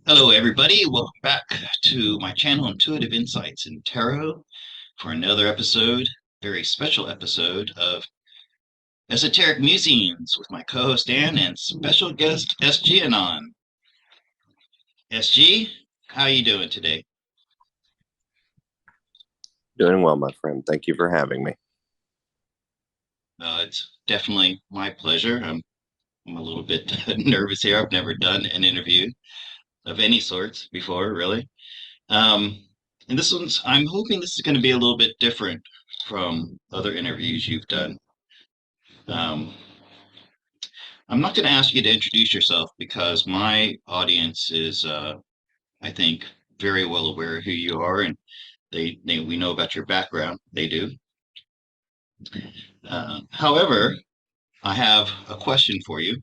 Hello, everybody. Welcome back to my channel, Intuitive Insights in Tarot, for another episode, very special episode of Esoteric Musings with my co-host Dan and special guest SGAnon. SG, how you doing today? Doing well, my friend. Thank you for having me. It's definitely my pleasure. I'm a little bit nervous here. I've never done an interview of any sorts before, really. Um, and I'm hoping this is going to be a little bit different from other interviews you've done. Um, I'm not going to ask you to introduce yourself because my audience is, I think, very well aware of who you are, and we know about your background. They do. However, I have a question for you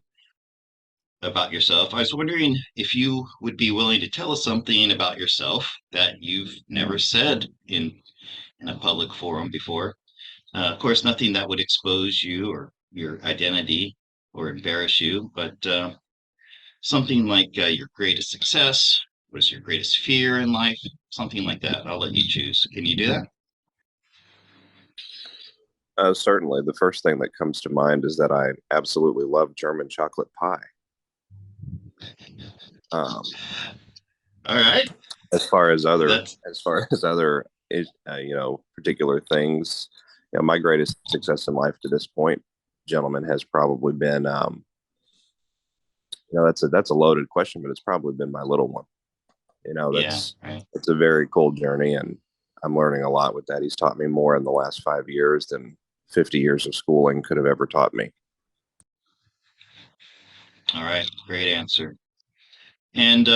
about yourself. I was wondering if you would be willing to tell us something about yourself that you've never said in a public forum before. Of course, nothing that would expose you or your identity or embarrass you, but something like your greatest success. What is your greatest fear in life? Something like that. I'll let you choose. Can you do that? Certainly, the first thing that comes to mind is that I absolutely love German chocolate pie. Um, All right. as far as other, That's as far as other, particular things, my greatest success in life to this point, gentlemen, has probably been, that's a loaded question, but it's probably been my little one. yeah, That's right. it's a very cool journey, and I'm learning a lot with that. He's taught me more in the last 5 years than 50 years of schooling could have ever taught me. All right. Great answer. And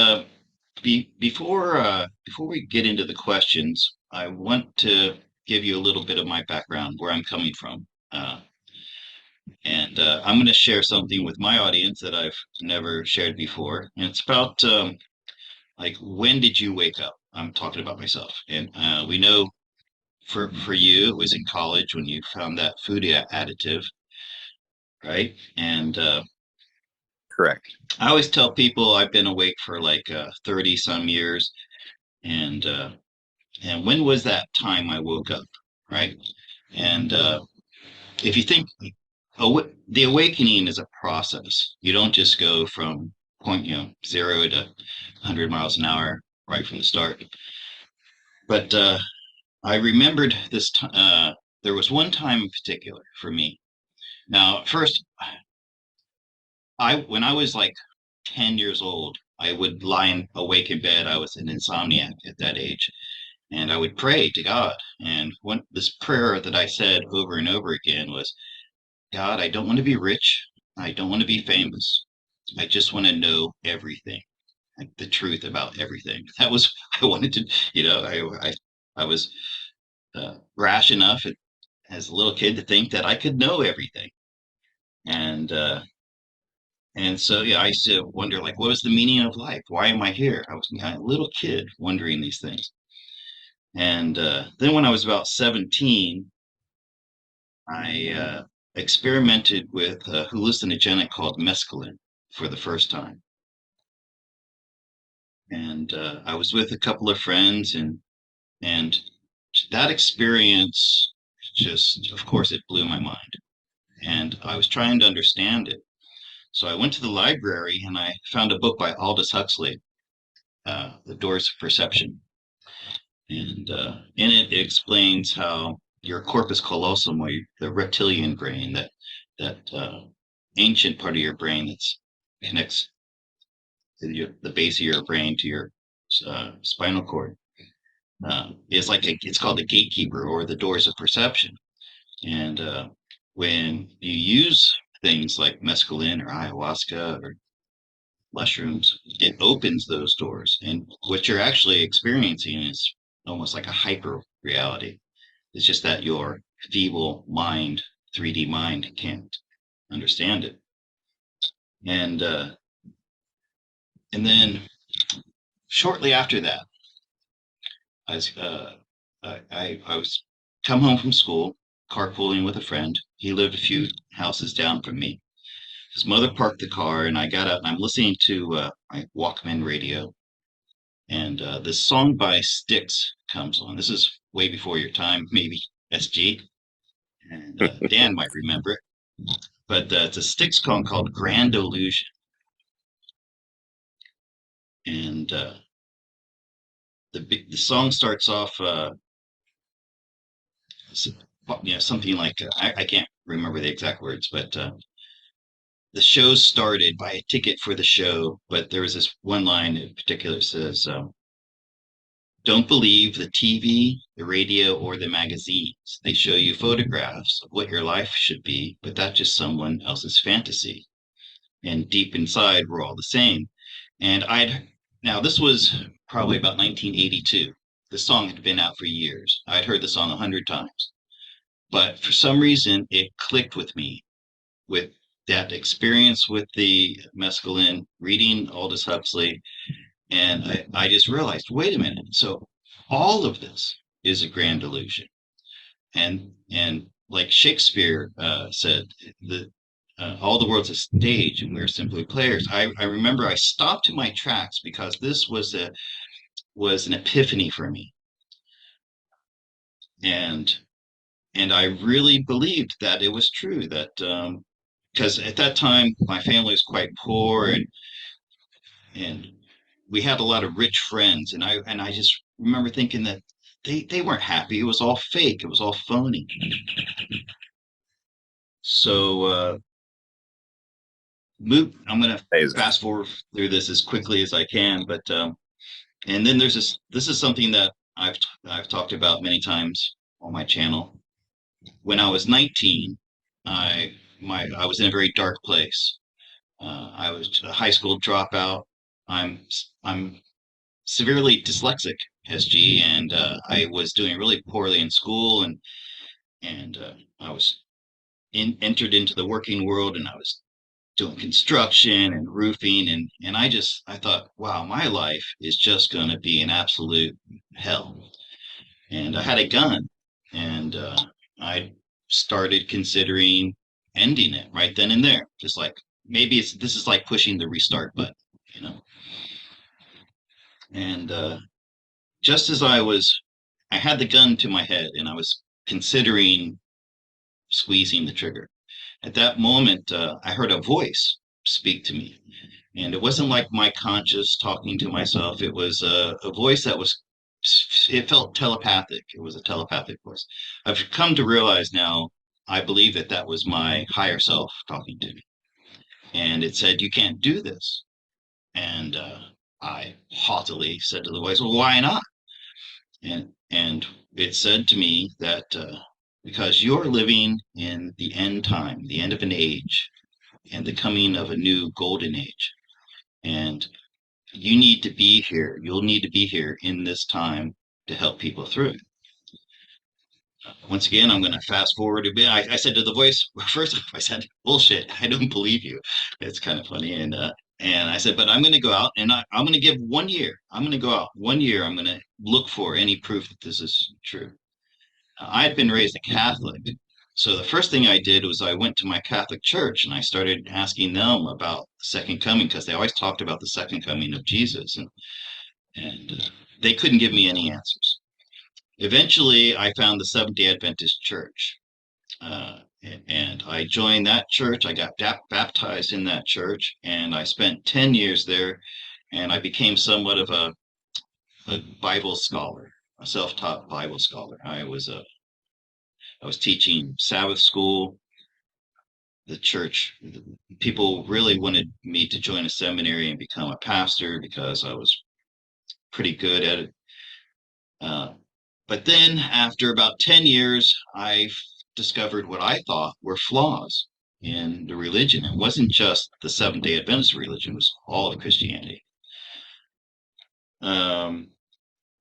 before we get into the questions, I want to give you a little bit of my background, where I'm coming from. And I'm going to share something with my audience that I've never shared before. And it's about like, when did you wake up? I'm talking about myself. And we know for you, it was in college when you found that food additive, right? And Correct. I always tell people I've been awake for like 30 some years. And and when was that time I woke up, right? And if you think the awakening is a process, you don't just go from point, 0 to 100 miles an hour right from the start. But I remembered there was one time in particular for me. Now, first, when I was like 10 years old, I would awake in bed. I was an insomniac at that age, and I would pray to God. And this prayer that I said over and over again was, God, I don't want to be rich. I don't want to be famous. I just want to know everything, like the truth about everything. That was I wanted to, I was rash enough as a little kid to think that I could know everything. And so yeah, I used to wonder, like, what was the meaning of life? Why am I here? I was a little kid wondering these things. And then when I was about 17, I experimented with a hallucinogenic called mescaline for the first time. And I was with a couple of friends, and that experience just, of course, it blew my mind. And I was trying to understand it. So I went to the library and I found a book by Aldous Huxley, The Doors of Perception. And in it, it explains how your corpus callosum, or the reptilian brain, that ancient part of your brain that connects the base of your brain to your spinal cord, is it's called the gatekeeper or the doors of perception. And when you use things like mescaline or ayahuasca or mushrooms, it opens those doors. And what you're actually experiencing is almost like a hyper reality. It's just that your feeble mind, 3D mind, can't understand it. And then shortly after that, I was I was come home from school, carpooling with a friend. He lived a few houses down from me. His mother parked the car, and I got out and I'm listening to my Walkman radio. and this song by Styx comes on. This is way before your time, maybe SG, and Dan might remember it. But it's a Styx song called Grand Illusion, and the song starts off, something like I can't remember the exact words, but the show started by a ticket for the show, but there was this one line in particular that says, "Don't believe the TV, the radio, or the magazines. They show you photographs of what your life should be, but that's just someone else's fantasy. And deep inside, we're all the same." And now this was probably about 1982. The song had been out for years. I'd heard the song 100 times, but for some reason, it clicked with me with that experience with the mescaline, reading Aldous Huxley, and I just realized, wait a minute. So all of this is a grand illusion. And like Shakespeare said, the all the world's a stage and we're simply players. I remember I stopped in my tracks because this was an epiphany for me. And and I really believed that it was true that because at that time my family was quite poor, and we had a lot of rich friends, and I just remember thinking that they weren't happy. It was all fake. It was all phony. So I'm going to Amazing. fast forward through this as quickly as I can, but and then there's this. This is something that I've talked about many times on my channel. When I was 19, I was in a very dark place. I was a high school dropout. I'm severely dyslexic, SG, and I was doing really poorly in school, and I was entered into the working world, and I was doing construction and roofing, and I thought, wow, my life is just going to be an absolute hell. And I had a gun, and I started considering ending it right then and there, just like maybe this is like pushing the restart button, you know. And just as I had the gun to my head and I was considering squeezing the trigger. At that moment, I heard a voice speak to me. And it wasn't like my conscious talking to myself. It was a voice that it felt telepathic. It was a telepathic voice. I've come to realize now, I believe that that was my higher self talking to me. And it said, "You can't do this." And I haughtily said to the voice, "Well, why not?" And it said to me that because you're living in the end time, the end of an age, and the coming of a new golden age, and you need to be here. You'll need to be here in this time to help people through it. Once again, I'm going to fast forward a bit. I said to the voice, first I said, "Bullshit, I don't believe you." It's kind of funny. And I said, "But I'm going to go out and I'm going to give 1 year. I'm going to go out 1 year. I'm going to look for any proof that this is true." I had been raised a Catholic. So the first thing I did was I went to my Catholic church and I started asking them about the second coming, because they always talked about the second coming of Jesus, and they couldn't give me any answers. Eventually, I found the Seventh-day Adventist Church, and I joined that church. I got baptized in that church, and I spent 10 years there, and I became somewhat of a Bible scholar, a self-taught Bible scholar. I was teaching Sabbath school. The church, people really wanted me to join a seminary and become a pastor because I was pretty good at it. But then, after about 10 years, I discovered what I thought were flaws in the religion. It wasn't just the Seventh day Adventist religion, it was all of Christianity. Um,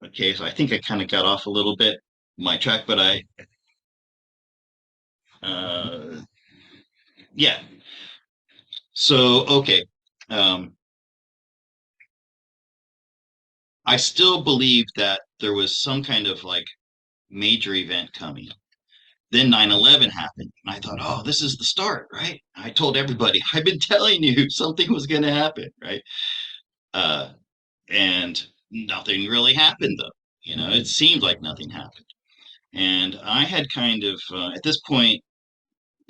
okay, so I think I kind of got off a little bit my track, but uh, yeah. So, okay. Um, I still believe that there was some kind of like major event coming. Then 9/11 happened. And I thought, oh, this is the start, right? I told everybody, I've been telling you something was going to happen, right? Uh, and nothing really happened though. It seemed like nothing happened. And I had kind of, at this point,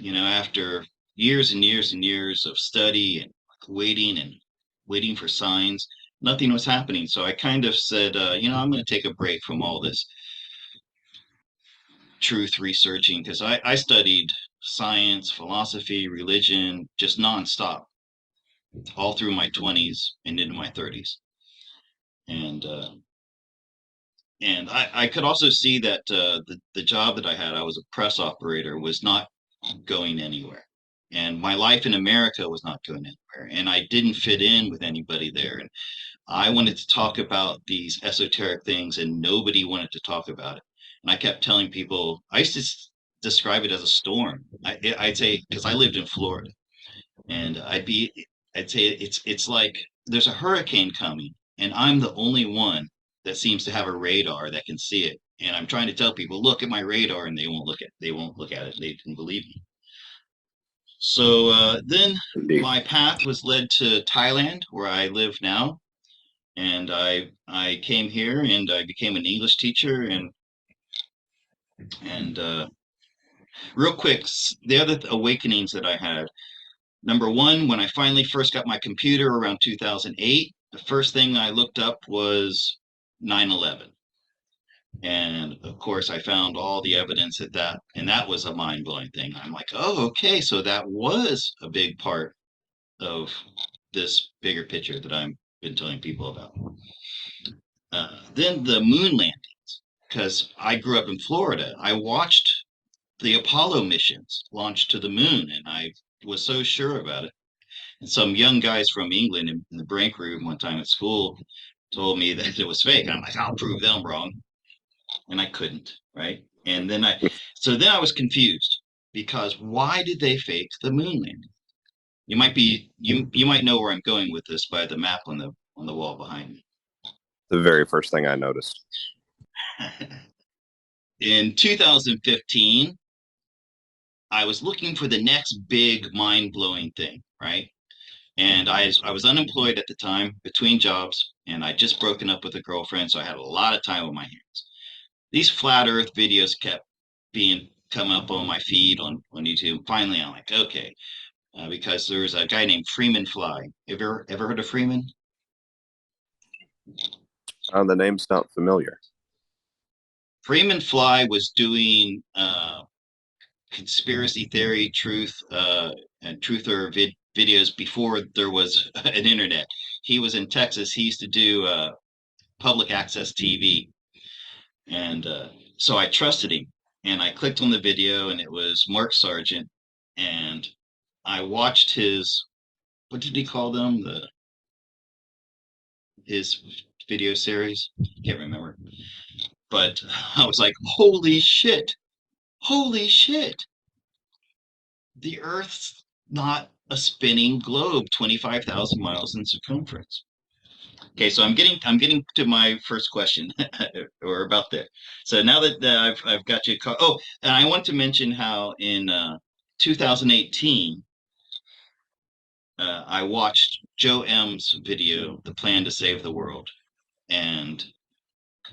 after years and years and years of study and waiting for signs, nothing was happening. So I kind of said, I'm going to take a break from all this truth researching because I studied science, philosophy, religion, just nonstop all through my 20s and into my 30s. And I could also see that the job that I had, I was a press operator, was not going anywhere. And my life in America was not going anywhere. And I didn't fit in with anybody there. And I wanted to talk about these esoteric things, and nobody wanted to talk about it. And I kept telling people, I used to describe it as a storm. I'd say, because I lived in Florida, and I'd say it's like there's a hurricane coming, and I'm the only one that seems to have a radar that can see it. And I'm trying to tell people, look at my radar, and they won't look at it. They didn't believe me. So then Indeed. my path was led to Thailand, where I live now, and I came here and I became an English teacher. And real quick, the other awakenings that I had. Number one, when I finally first got my computer around 2008, the first thing I looked up was 9/11. And of course, I found all the evidence and that was a mind blowing thing. I'm like, oh, okay, so that was a big part of this bigger picture that I've been telling people about. Then the moon landings, because I grew up in Florida. I watched the Apollo missions launch to the moon, and I was so sure about it. And some young guys from England in the break room one time at school told me that it was fake. And I'm like, I'll prove them wrong. And I couldn't, right? So then I was confused because why did they fake the moon landing? You might know where I'm going with this by the map on the wall behind me. The very first thing I noticed. In 2015, I was looking for the next big mind blowing thing, right? And I was unemployed at the time, between jobs, and I'd just broken up with a girlfriend, so I had a lot of time on my hands. These flat Earth videos kept being come up on my feed on YouTube. Finally, I'm like, okay, because there was a guy named Freeman Fly. Ever heard of Freeman? The name's not familiar. Freeman Fly was doing conspiracy theory, and truther videos before there was an internet. He was in Texas. He used to do public access TV, and so I trusted him. And I clicked on the video, and it was Mark Sargent, and I watched his what did he call them? His video series. Can't remember, but I was like, holy shit! The Earth's not a spinning globe 25,000 miles in circumference. Okay, so I'm getting to my first question, or about there. So now that I've got you caught. Oh, and I want to mention how in 2018 I watched D.U.M.B.S video, "The Plan to Save the World," and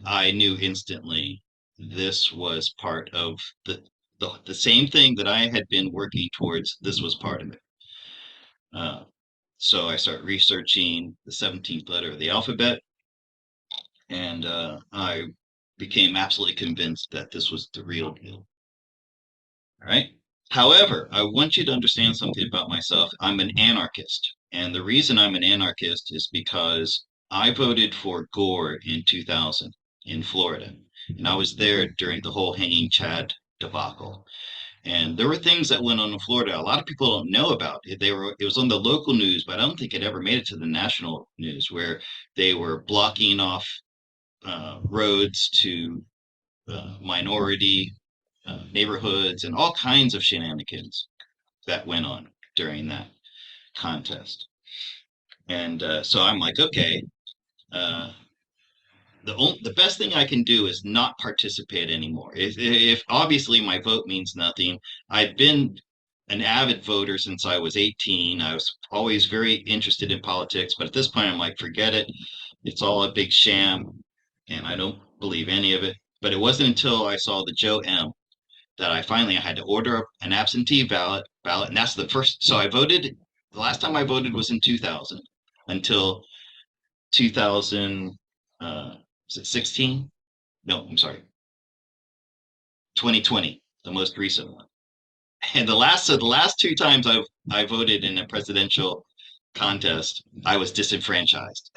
I knew instantly this was part of the same thing that I had been working towards. This was part of it. Uh, so I started researching the 17th letter of the alphabet, and I became absolutely convinced that this was the real deal. All right. However, I want you to understand something about myself. I'm an anarchist. And the reason I'm an anarchist is because I voted for Gore in 2000 in Florida. And I was there during the whole hanging Chad debacle. And there were things that went on in Florida a lot of people don't know about. It was on the local news, but I don't think it ever made it to the national news, where they were blocking off roads to minority neighborhoods and all kinds of shenanigans that went on during that contest. And so I'm like, okay, uh, the best thing I can do is not participate anymore. If obviously my vote means nothing, I've been an avid voter since I was 18. I was always very interested in politics, but at this point, I'm like, forget it. it's all a big sham, and I don't believe any of it. But it wasn't until I saw the Joe M that I had to order an absentee ballot, and that's the first. So I voted. The last time I voted was in 2000 until 2000. Was it 16? No, I'm sorry, 2020, the most recent one. And the last two times I voted in a presidential contest, I was disenfranchised.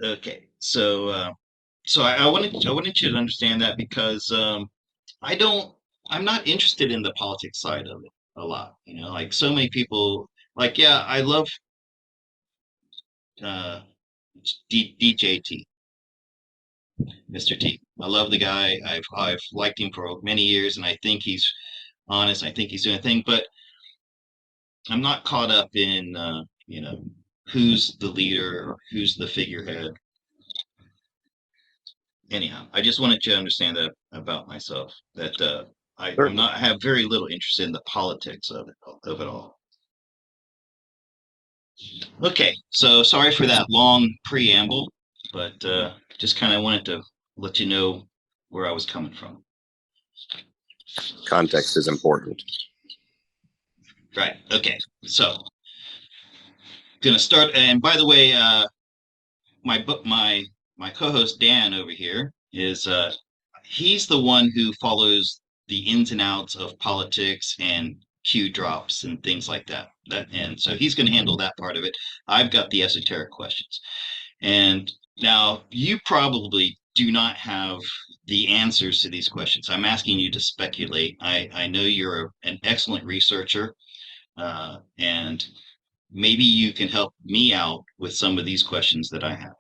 Okay, so I wanted you to understand that because I don't I'm not interested in the politics side of it a lot. You know, like so many people, like yeah, I love uh, DJT, Mr. T. I love the guy. I've liked him for many years, and I think he's honest. I think he's doing a thing, but I'm not caught up in who's the leader or who's the figurehead. Anyhow, I just wanted you to understand that about myself. That Certainly. I have very little interest in the politics of it all. Okay, so sorry for that long preamble, but just kind of wanted to let you know where I was coming from. Context is important. Right. Okay. So gonna start. And by the way, my book, my co-host Dan over here is he's the one who follows the ins and outs of politics and Q drops and things like that. And so he's going to handle that part of it. I've got the esoteric questions. And now you probably do not have the answers to these questions. I'm asking you to speculate. I know you're an excellent researcher, and maybe you can help me out with some of these questions that I have.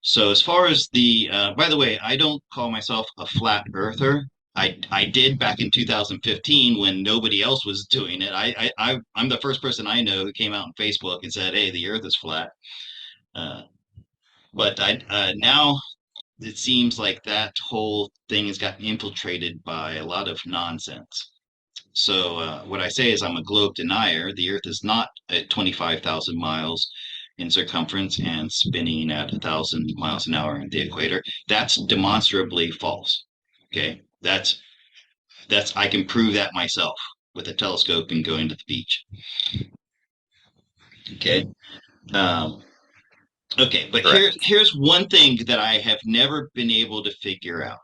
So as far as by the way, I don't call myself a flat earther. I did back in 2015 when nobody else was doing it. I'm the first person I know who came out on Facebook and said, "Hey, the Earth is flat." Uh, but I now it seems like that whole thing has gotten infiltrated by a lot of nonsense. So what I say is I'm a globe denier. The Earth is not at 25,000 miles in circumference and spinning at 1,000 miles an hour in the equator. That's demonstrably false. Okay, that's I can prove that myself with a telescope and going to the beach. Okay. Um, okay, but Correct. here's one thing that I have never been able to figure out.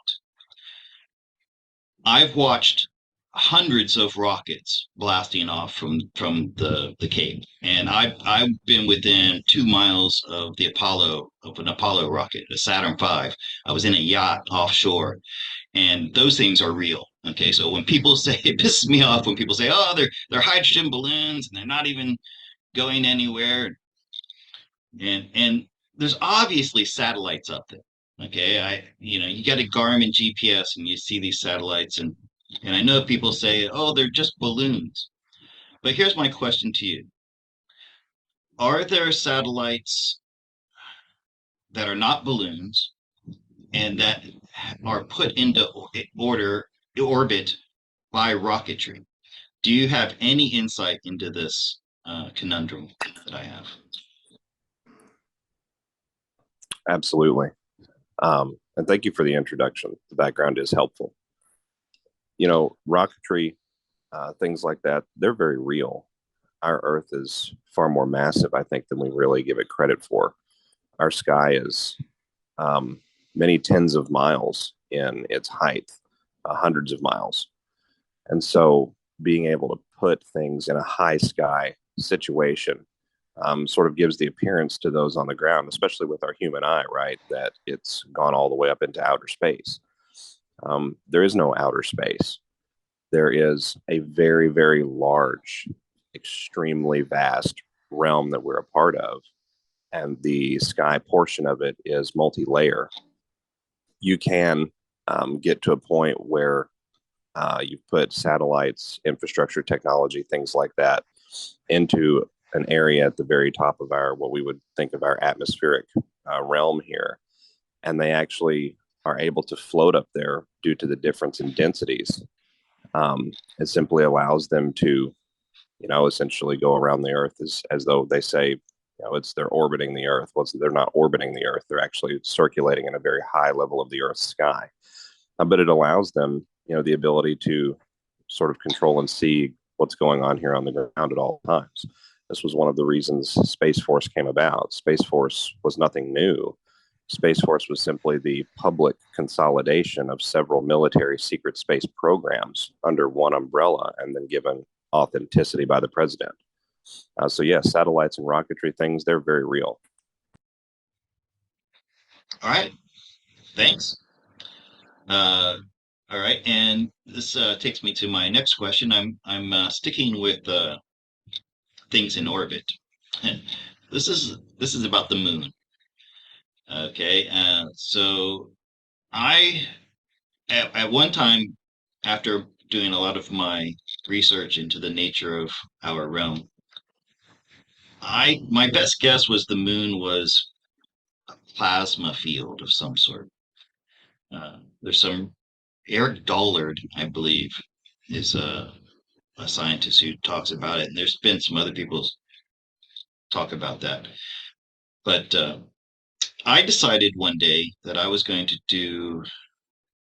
I've watched hundreds of rockets blasting off from the Cape, and I've been within 2 miles of an Apollo rocket, a Saturn V. I was in a yacht offshore, and those things are real. Okay, so when people say it pisses me off when people say, "Oh, they're hydrogen balloons and they're not even going anywhere," and there's obviously satellites up there. Okay, you got a Garmin GPS and you see these satellites, and I know people say, "Oh, they're just balloons." But here's my question to you: are there satellites that are not balloons and that are put into order orbit by rocketry? Do you have any insight into this conundrum that I have? Absolutely. And thank you for the introduction. The background is helpful. Rocketry, things like that, they're very real. Our Earth is far more massive, I think, than we really give it credit for. Our sky is many tens of miles in its height, hundreds of miles. And so being able to put things in a high sky situation sort of gives the appearance to those on the ground, especially with our human eye, right, that it's gone all the way up into outer space. There is no outer space. There is a very, very large, extremely vast realm that we're a part of. And the sky portion of it is multi-layer. You can get to a point where you've put satellites, infrastructure, technology, things like that into an area at the very top of what we would think of our atmospheric realm here. And they actually are able to float up there due to the difference in densities. It simply allows them to essentially go around the Earth as though they say, they're orbiting the Earth. Well, they're not orbiting the Earth. They're actually circulating in a very high level of the Earth's sky. But it allows them, the ability to sort of control and see what's going on here on the ground at all times. This was one of the reasons Space Force came about. Space Force was nothing new. Space Force was simply the public consolidation of several military secret space programs under one umbrella and then given authenticity by the president. So, yes, satellites and rocketry things, they're very real. All right. Thanks. All right, and this takes me to my next question. I'm sticking with things in orbit. And this is about the moon. Okay, so I at one time, after doing a lot of my research into the nature of our realm, I my best guess was the moon was a plasma field of some sort. There's some Eric Dollard, I believe, is a scientist who talks about it, and there's been some other people talk about that. But I decided one day that I was going to do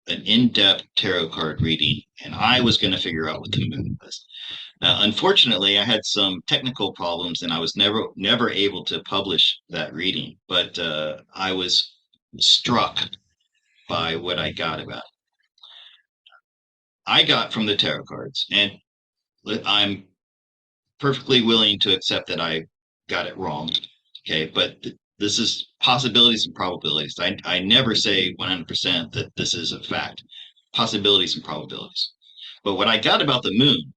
an in-depth tarot card reading, and I was going to figure out what the moon was. Now, unfortunately, I had some technical problems, and I was never able to publish that reading. But I was struck by what I got about it. I got from the tarot cards, and I'm perfectly willing to accept that I got it wrong. Okay, but this is possibilities and probabilities. I never say 100% that this is a fact. Possibilities and probabilities. But what I got about the moon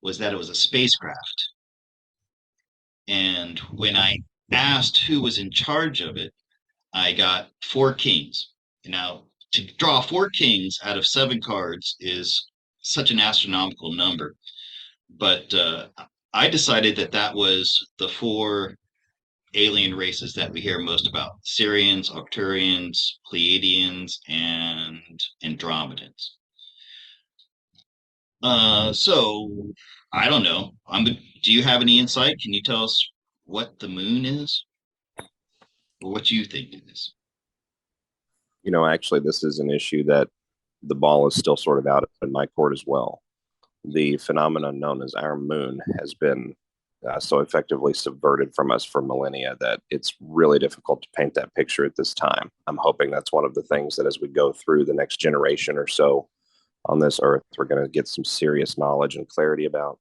was that it was a spacecraft. And when I asked who was in charge of it, I got four kings. Now, to draw four kings out of seven cards is such an astronomical number. But I decided that that was the four alien races that we hear most about: Syrians, Arcturians, Pleiadians, and Andromedans. So I don't know. Do you have any insight? Can you tell us what the moon is, or what you think it is? Actually, this is an issue that the ball is still sort of out in my court as well. The phenomenon known as our moon has been so effectively subverted from us for millennia that it's really difficult to paint that picture at this time. I'm hoping that's one of the things that as we go through the next generation or so on this earth, we're going to get some serious knowledge and clarity about.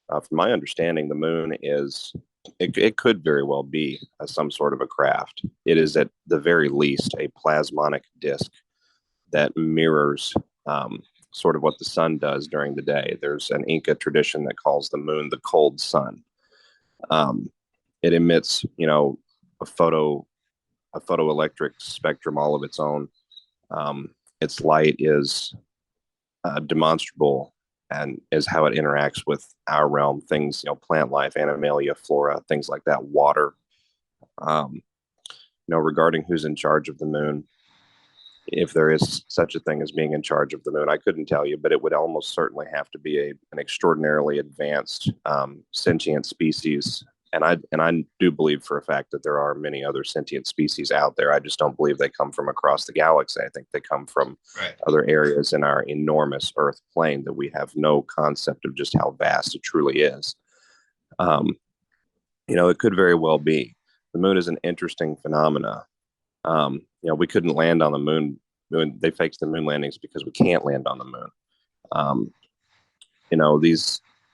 From my understanding, the moon it could very well be some sort of a craft. It is at the very least a plasmonic disk that mirrors sort of what the sun does during the day. There's an Inca tradition that calls the moon the cold sun. It emits, a photoelectric spectrum all of its own. Its light is demonstrable and is how it interacts with our realm, things, plant life, animalia, flora, things like that, water. Regarding who's in charge of the moon, if there is such a thing as being in charge of the moon, I couldn't tell you, but it would almost certainly have to be an extraordinarily advanced sentient species. And I do believe for a fact that there are many other sentient species out there. I just don't believe they come from across the galaxy. I think they come from other areas in our enormous Earth plane that we have no concept of just how vast it truly is. It could very well be. The moon is an interesting phenomena. We couldn't land on the moon. They faked the moon landings because we can't land on the moon.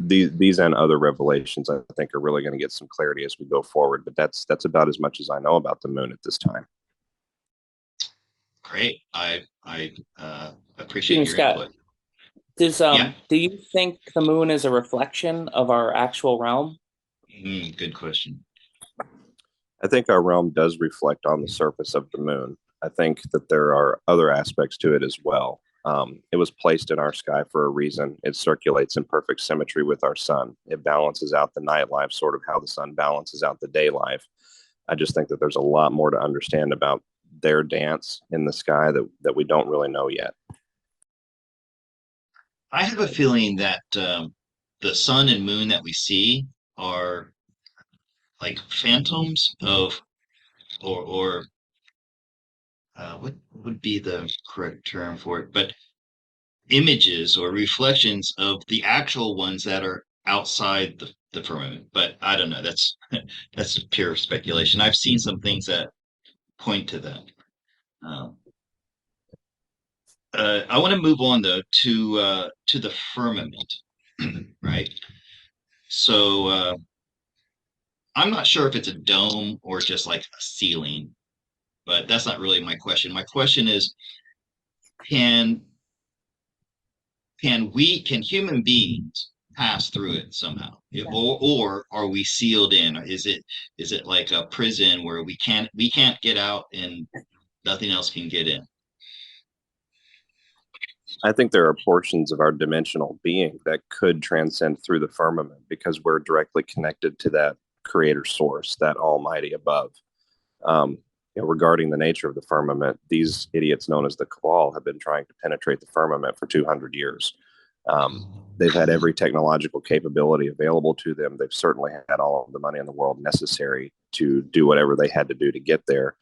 These and other revelations, I think, are really going to get some clarity as we go forward. But that's about as much as I know about the moon at this time. Great. I appreciate your Scott, input. Do you think the moon is a reflection of our actual realm? Good question. I think our realm does reflect on the surface of the moon. I think that there are other aspects to it as well. It was placed in our sky for a reason. It circulates in perfect symmetry with our sun. It balances out the night life, sort of how the sun balances out the day life. I just think that there's a lot more to understand about their dance in the sky that we don't really know yet. I have a feeling that the sun and moon that we see are like phantoms of, or what would be the correct term for it? But images or reflections of the actual ones that are outside the firmament. But I don't know. That's pure speculation. I've seen some things that point to that. Um, I want to move on though to the firmament, right? So I'm not sure if it's a dome or just like a ceiling, but that's not really my question. My question is, can can human beings pass through it somehow, or are we sealed in? Is it like a prison where we can't get out and nothing else can get in? I think there are portions of our dimensional being that could transcend through the firmament because we're directly connected to that creator source, that almighty above. Um, regarding the nature of the firmament, these idiots known as the Cabal have been trying to penetrate the firmament for 200 years. They've had every technological capability available to them. They've certainly had all of the money in the world necessary to do whatever they had to do to get there.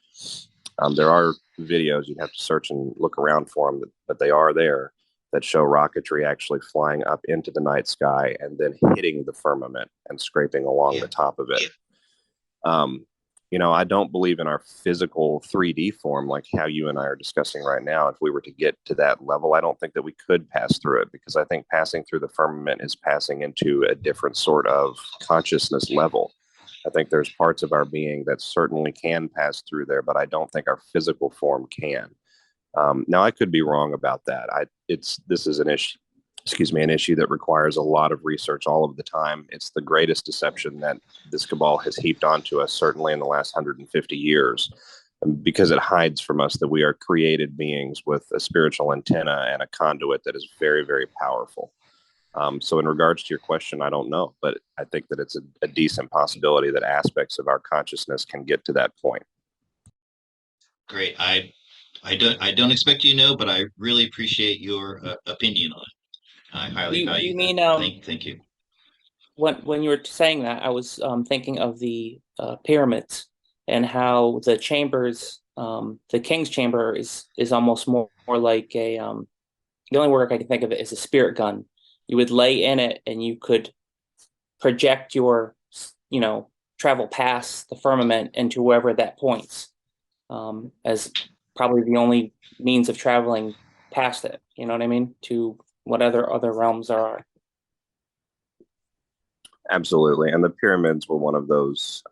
There are videos, you'd have to search and look around for them, but they are there, that show rocketry actually flying up into the night sky and then hitting the firmament and scraping along the top of it. Um, I don't believe in our physical 3D form like how you and I are discussing right now. If we were to get to that level, I don't think that we could pass through it, because I think passing through the firmament is passing into a different sort of consciousness level. I think there's parts of our being that certainly can pass through there, but I don't think our physical form can. Now, I could be wrong about that. This is an issue. Excuse me, an issue that requires a lot of research all of the time. It's the greatest deception that this cabal has heaped onto us, certainly in the last 150 years, because it hides from us that we are created beings with a spiritual antenna and a conduit that is very, very powerful. So in regards to your question, I don't know, but I think that it's a decent possibility that aspects of our consciousness can get to that point. Great. I don't expect you to know, but I really appreciate your opinion on it. I highly You value that. mean Thank you. when you were saying that, I was thinking of the pyramids and how the chambers, the king's chamber is almost more like a the only word I can think of it is a spirit gun. You would lay in it and you could project your, travel past the firmament into wherever that points, as probably the only means of traveling past it. You know what I mean? To what other realms there are. Absolutely. And the pyramids were one of those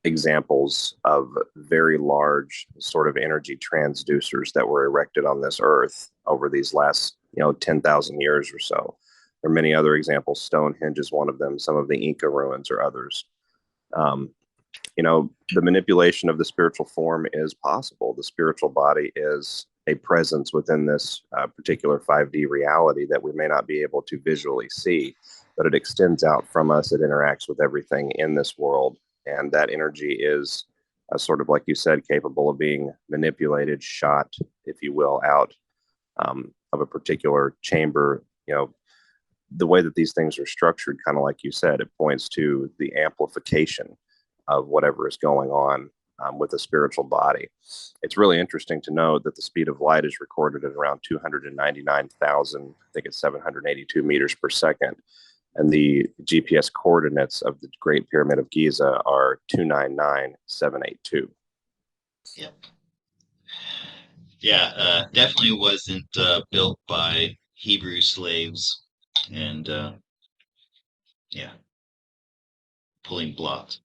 examples of very large sort of energy transducers that were erected on this earth over these last, 10,000 years or so. There are many other examples. Stonehenge is one of them. Some of the Inca ruins are others. Um, the manipulation of the spiritual form is possible. The spiritual body is a presence within this particular 5D reality that we may not be able to visually see, but it extends out from us. It interacts with everything in this world. And that energy is sort of, like you said, capable of being manipulated, shot, if you will, out of a particular chamber. The way that these things are structured, kind of like you said, it points to the amplification of whatever is going on with the spiritual body. It's really interesting to note that the speed of light is recorded at around 299,000, I think it's 782 meters per second. And the GPS coordinates of the Great Pyramid of Giza are 299,782. Yep. Yeah, definitely wasn't built by Hebrew slaves and yeah, pulling blocks.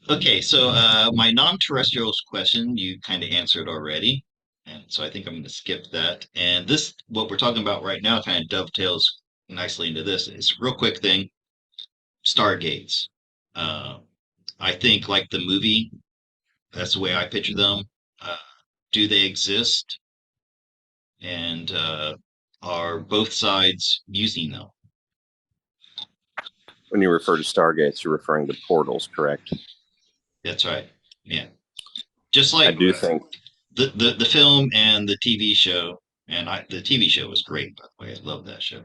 Okay, so my non-terrestrials question you kind of answered already, and so I think I'm going to skip that. And this, what we're talking about right now, kind of dovetails nicely into this. It's a real quick thing: stargates. Uh, I think, like the movie, that's the way I picture them. Uh, do they exist? And are both sides using them? When you refer to stargates, you're referring to portals, correct? That's right. Yeah, just I like do think the film and the TV show, and the TV show was great, by the way. I love that show.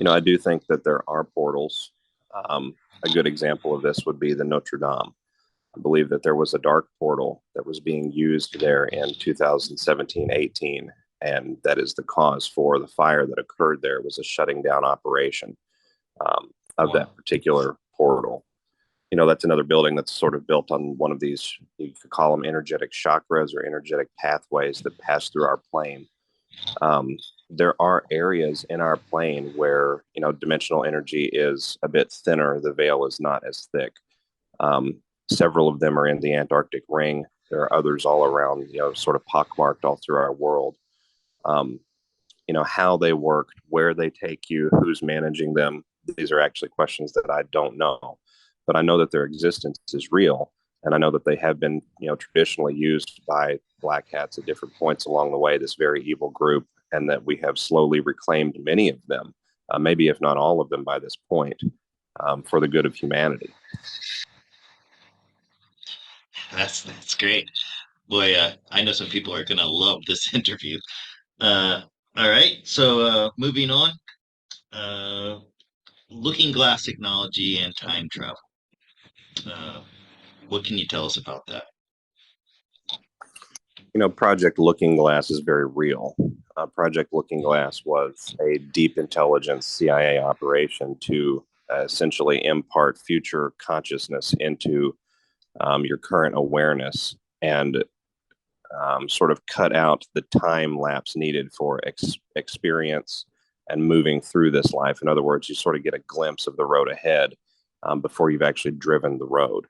I do think that there are portals. A good example of this would be the Notre Dame. I believe that there was a dark portal that was being used there in 2017-18, and that is the cause for the fire that occurred there was a shutting down operation of Wow. that particular portal. That's another building that's sort of built on one of these, you could call them energetic chakras or energetic pathways that pass through our plane. Um, there are areas in our plane where, dimensional energy is a bit thinner. The veil is not as thick. Um, Several of them are in the Antarctic ring. There are others all around, sort of pockmarked all through our world. Um, how they work, where they take you, who's managing them. These are actually questions that I don't know, but I know that their existence is real. And I know that they have been, traditionally used by black hats at different points along the way, this very evil group, and that we have slowly reclaimed many of them, maybe if not all of them by this point, for the good of humanity. That's great. Boy, I know some people are gonna love this interview. All right, so moving on. Uh, Looking glass technology and time travel. Uh, what can you tell us about that? Project Looking Glass is very real. Project Looking Glass was a deep intelligence CIA operation to essentially impart future consciousness into your current awareness and sort of cut out the time lapse needed for experience and moving through this life. In other words, you sort of get a glimpse of the road ahead before you've actually driven the road.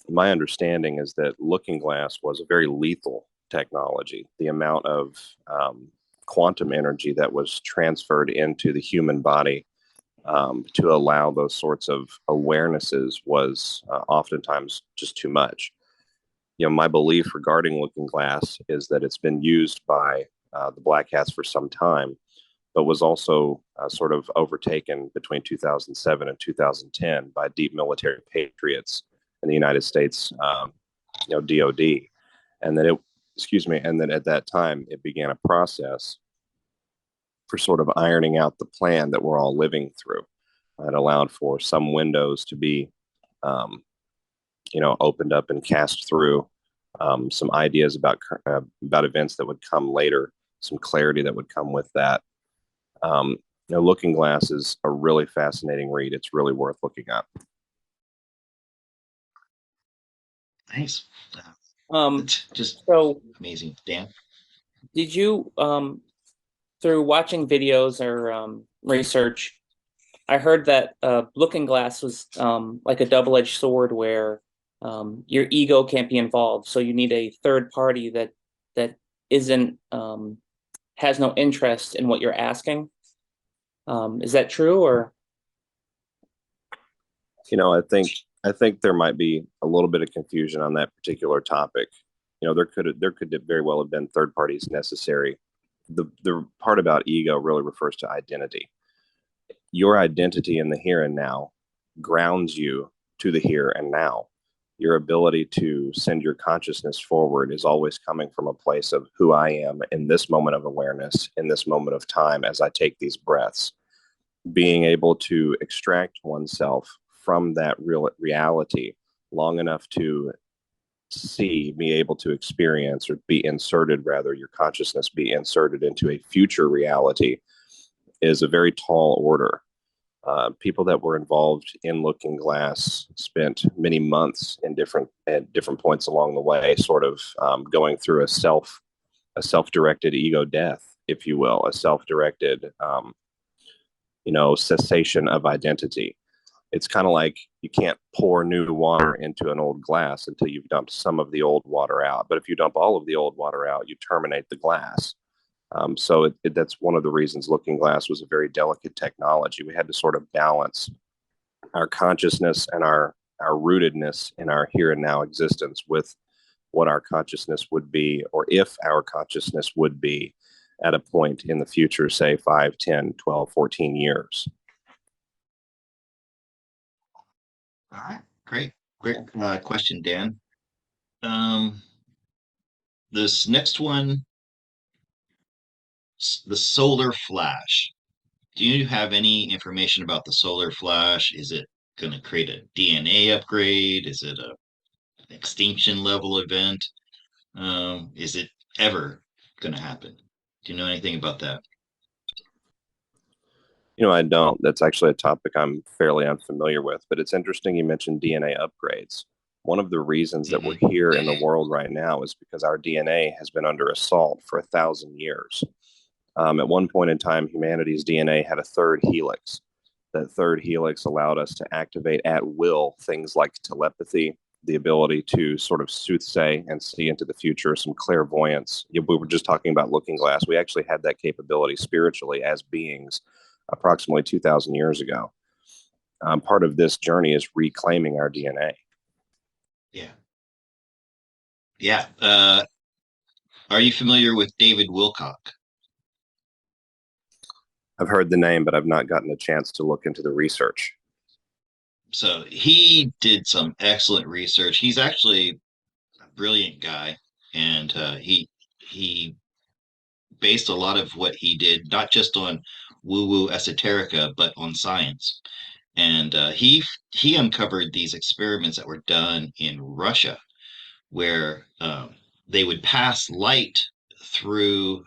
My understanding is that Looking Glass was a very lethal technology. The amount of quantum energy that was transferred into the human body to allow those sorts of awarenesses was oftentimes just too much. My belief regarding Looking Glass is that it's been used by the Black Hats for some time, but was also sort of overtaken between 2007 and 2010 by deep military patriots in the United States, DOD, and that and that at that time it began a process for sort of ironing out the plan that we're all living through. It allowed for some windows to be, um, opened up and cast through, some ideas about events that would come later, some clarity that would come with that. Um, Looking Glass is a really fascinating read. It's really worth looking up. Thanks. Um, It's just so amazing, Dan. did you through watching videos or research, I heard that Looking Glass was like a double-edged sword where your ego can't be involved, so you need a third party that isn't has no interest in what you're asking. Is that true, or? I think there might be a little bit of confusion on that particular topic. There could very well have been third parties necessary. The part about ego really refers to identity. Your identity in the here and now grounds you to the here and now. Your ability to send your consciousness forward is always coming from a place of who I am in this moment of awareness, in this moment of time, as I take these breaths. Being able to extract oneself from that real reality long enough to be able to experience or be inserted, rather, your consciousness be inserted into a future reality is a very tall order. People that were involved in Looking Glass spent many months at different points along the way, sort of going through a self-directed ego death, if you will, a self-directed cessation of identity. It's kind of like you can't pour new water into an old glass until you've dumped some of the old water out. But if you dump all of the old water out, you terminate the glass. So that's one of the reasons Looking Glass was a very delicate technology. We had to sort of balance our consciousness and our rootedness in our here and now existence with what our consciousness would be, or if our consciousness would be at a point in the future, say 5, 10, 12, 14 years. All right, great question, Dan. Um, this next one, the solar flash. do you have any information about the solar flash? Is it going to create a DNA upgrade? Is it a extinction level event? Is it ever going to happen? Do you know anything about that? I don't. That's actually a topic I'm fairly unfamiliar with, but it's interesting you mentioned DNA upgrades. One of the reasons that we're Hmm. here in the world right now is because our DNA has been under assault for 1,000 years. At one point in time, humanity's DNA had a third helix. That third helix allowed us to activate at will things like telepathy, the ability to sort of soothsay and see into the future, some clairvoyance. We were just talking about looking glass. We actually had that capability spiritually as beings approximately 2,000 years ago. Part of this journey is reclaiming our DNA. Yeah. Yeah. Are you familiar with David Wilcock? I've heard the name, but I've not gotten a chance to look into the research. So he did some excellent research. He's actually a brilliant guy, and he based a lot of what he did not just on woo-woo esoterica, but on science. And he uncovered these experiments that were done in Russia, where they would pass light through.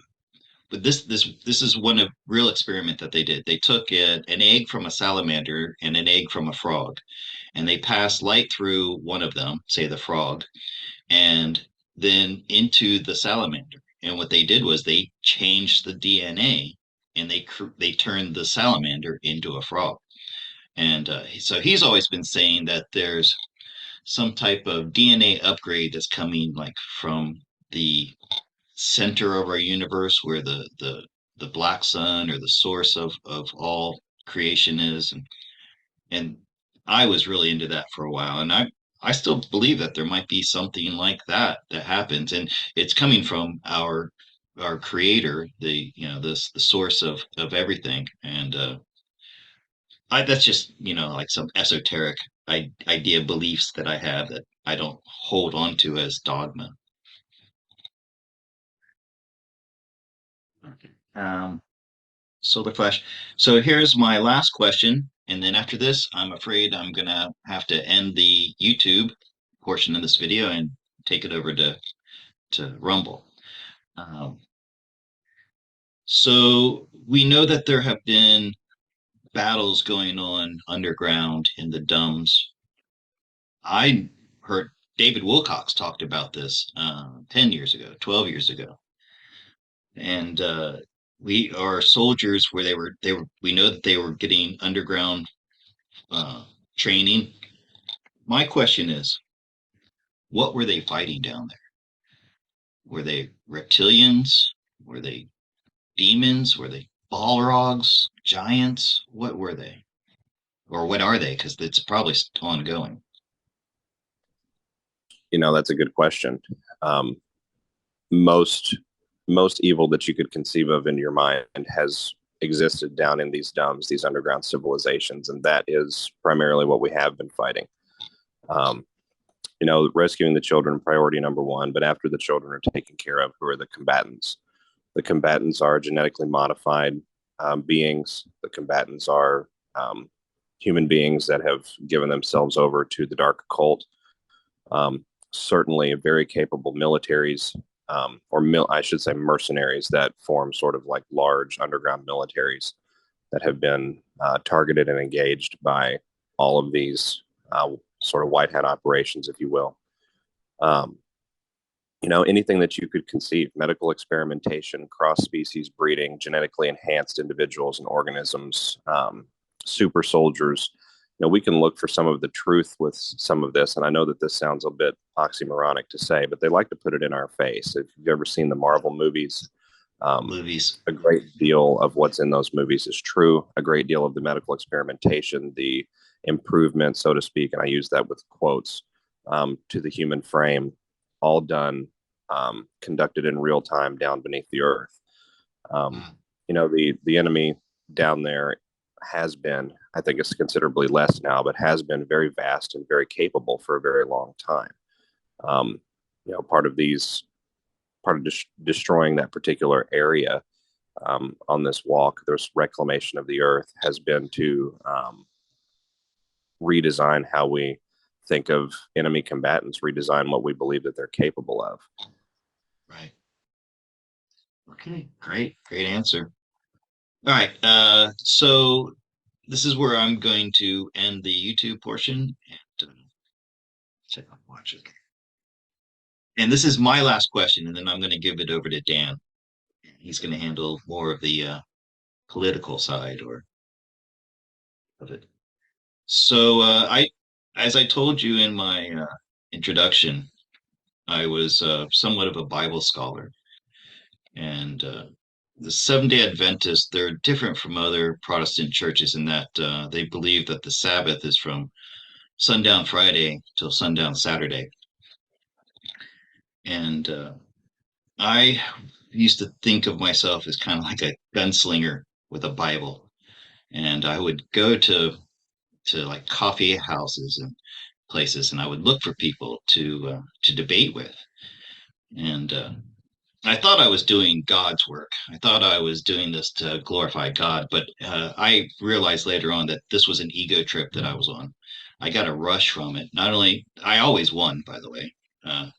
But this is one of real experiment that they did. They took an egg from a salamander and an egg from a frog, and they passed light through one of them, say the frog, and then into the salamander. And what they did was they changed the DNA, and they turned the salamander into a frog. And so he's always been saying that there's some type of DNA upgrade that's coming like from the center of our universe, where the black sun or the source of all creation is, and I was really into that for a while, and I still believe that there might be something like that that happens, and it's coming from our creator, this the source of everything. And that's just like some esoteric idea beliefs that I have that I don't hold on to as dogma. Okay. Solar flash. So here's my last question, and then after this, I'm afraid I'm gonna have to end the YouTube portion of this video and take it over to Rumble. Um, so we know that there have been battles going on underground in the dumbs. I heard David Wilcox talked about this 10 years ago, 12 years ago. And we are soldiers where we know that they were getting underground uh, training. My question is, what were they fighting down there? Were they reptilians? Were they demons? Were they balrogs, giants? What were they? Or what are they? Because it's probably ongoing. That's a good question. Um, most most evil that you could conceive of in your mind has existed down in these dumbs, these underground civilizations, and that is primarily what we have been fighting. Um, rescuing the children, priority number one. But after the children are taken care of, who are the combatants? The combatants are genetically modified beings. The combatants are human beings that have given themselves over to the dark occult. Certainly very capable militaries, I should say mercenaries that form sort of like large underground militaries that have been targeted and engaged by all of these sort of white hat operations, if you will. Um, anything that you could conceive, medical experimentation, cross species breeding, genetically enhanced individuals and organisms, super soldiers. We can look for some of the truth with some of this. And I know that this sounds a bit oxymoronic to say, but they like to put it in our face. If you've ever seen the Marvel movies, Movies. a great deal of what's in those movies is true. A great deal of the medical experimentation, the improvement, so to speak, and I use that with quotes, to the human frame, all done, conducted in real time down beneath the earth. Um, Mm. the enemy down there has been, I think it's considerably less now, but has been very vast and very capable for a very long time. Part of destroying that particular area on this walk, this reclamation of the earth, has been to redesign how we think of enemy combatants, redesign what we believe that they're capable of. Right. Okay, great answer. All right, so this is where I'm going to end the YouTube portion and check out watch it. And this is my last question, and then I'm going to give it over to Dan. He's going to handle more of the political side or of it. So as I told you in my introduction, I was somewhat of a Bible scholar, and the Seventh-day Adventists, they're different from other Protestant churches in that they believe that the Sabbath is from sundown Friday till sundown Saturday. And I used to think of myself as kind of like a gunslinger with a Bible. And I would go to like coffee houses and places, and I would look for people to debate with. And I thought I was doing God's work. I thought I was doing this to glorify God, but I realized later on that this was an ego trip that I was on. I got a rush from it. Not only I always won, by the way,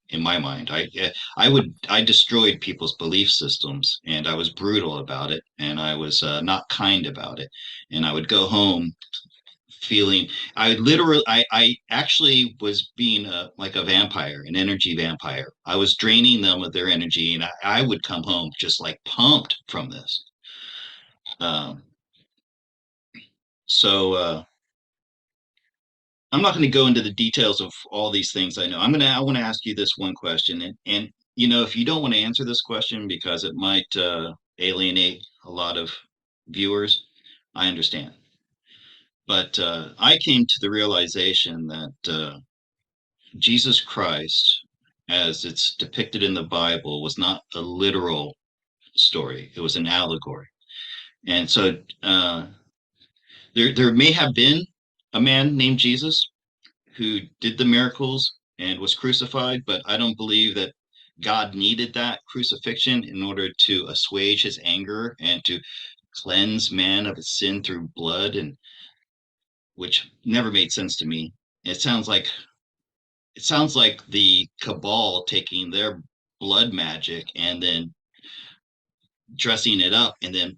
in my mind. I destroyed people's belief systems, and I was brutal about it, and I was not kind about it, and I would go home feeling I actually was being like a vampire, an energy vampire. I was draining them of their energy, and I would come home just like pumped from this. um, so I'm not going to go into the details of all these things. I want to ask you this one question, and you know, if you don't want to answer this question because it might alienate a lot of viewers, I understand. But I came to the realization that Jesus Christ, as it's depicted in the Bible, was not a literal story. It was an allegory. And so there may have been a man named Jesus who did the miracles and was crucified, but I don't believe that God needed that crucifixion in order to assuage his anger and to cleanse man of his sin through blood, and which never made sense to me. It sounds like the cabal taking their blood magic and then dressing it up and then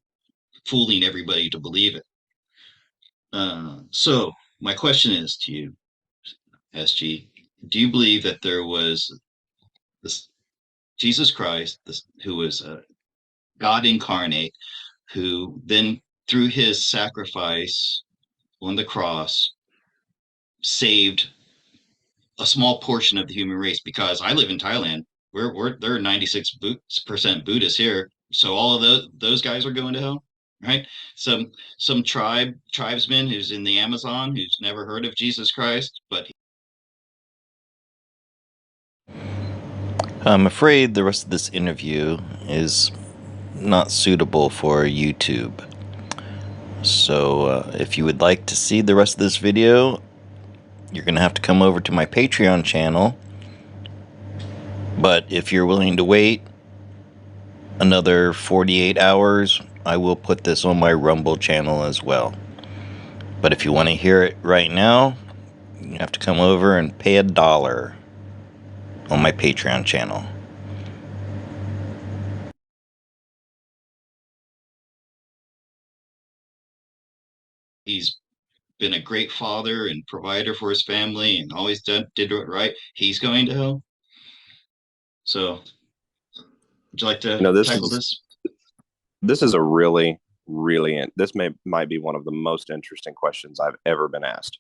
fooling everybody to believe it. So my question is to you, SG, do you believe that there was this Jesus Christ, who was God incarnate, who then through his sacrifice on the cross saved a small portion of the human race? Because I live in Thailand. There are 96% Buddhists here, so all of those guys are going to hell, right? Some tribesman who's in the Amazon who's never heard of Jesus Christ, but I'm afraid the rest of this interview is not suitable for YouTube. So if you would like to see the rest of this video, you're going to have to come over to my Patreon channel. But if you're willing to wait another 48 hours, I will put this on my Rumble channel as well. But if you want to hear it right now, you have to come over and pay $1 on my Patreon channel. he's been a great father and provider for his family and always did it right. He's going to hell. So would you like to tackle this? This is a really, this might be one of the most interesting questions I've ever been asked.